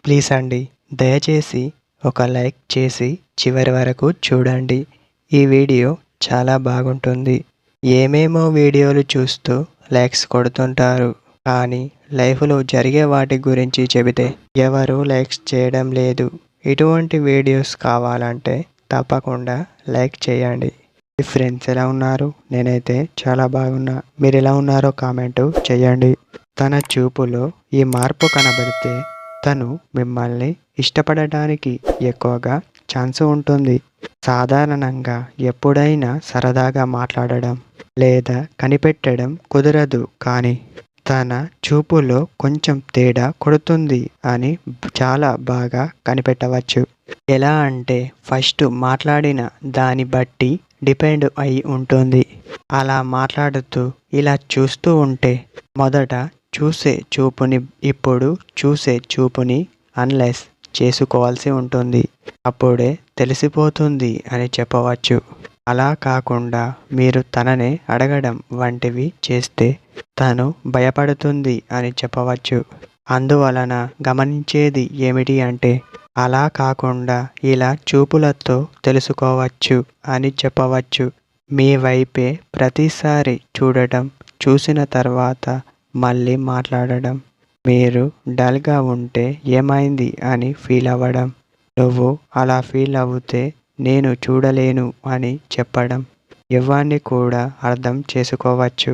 Please అండి, దయచేసి ఒక లైక్ చేసి చివరి వరకు చూడండి. ఈ వీడియో చాలా బాగుంటుంది. ఏమేమో వీడియోలు చూస్తూ లైక్స్ కొడుతుంటారు, కానీ లైఫ్లో జరిగే వాటి గురించి చెబితే ఎవరు లైక్స్ చేయడం లేదు. ఇటువంటి వీడియోస్ కావాలంటే తప్పకుండా లైక్ చేయండి. మీ ఫ్రెండ్స్ ఎలా ఉన్నారు? నేనైతే చాలా బాగున్నా. మీరు ఎలా ఉన్నారో కామెంటు చేయండి. తన చూపులో ఈ మార్పు కనబడితే తను మిమ్మల్ని ఇష్టపడడానికి ఎక్కువగా ఛాన్స్ ఉంటుంది. సాధారణంగా ఎప్పుడైనా సరదాగా మాట్లాడడం లేదా కనిపెట్టడం కుదరదు, కానీ తన చూపులో కొంచెం తేడా కొడుతుంది అని చాలా బాగా కనిపెట్టవచ్చు. ఎలా అంటే ఫస్ట్ మాట్లాడిన దాన్ని బట్టి డిపెండ్ అయి ఉంటుంది. అలా మాట్లాడుతూ ఇలా చూస్తూ ఉంటే మొదట చూసే చూపుని ఇప్పుడు చూసే చూపుని అనలైజ్ చేసుకోవాల్సి ఉంటుంది. అప్పుడే తెలిసిపోతుంది అని చెప్పవచ్చు. అలా కాకుండా మీరు తననే అడగడం వంటివి చేస్తే తను భయపడుతుంది అని చెప్పవచ్చు. అందువలన గమనించేది ఏమిటి అంటే అలా కాకుండా ఇలా చూపులతో తెలుసుకోవచ్చు అని చెప్పవచ్చు. మీ వైపే ప్రతిసారి చూడటం, చూసిన తర్వాత మళ్ళీ మాట్లాడడం, మీరు డల్గా ఉంటే ఏమైంది అని ఫీల్ అవ్వడం, నువ్వు అలా ఫీల్ అవుతే నేను చూడలేను అని చెప్పడం, ఇవన్నీ కూడా అర్థం చేసుకోవచ్చు.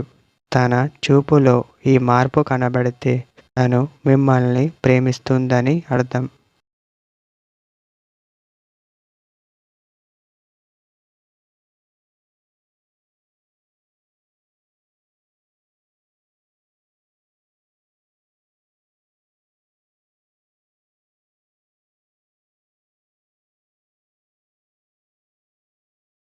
తన చూపులో ఈ మార్పు కనబడితే తను మిమ్మల్ని ప్రేమిస్తుందని అర్థం.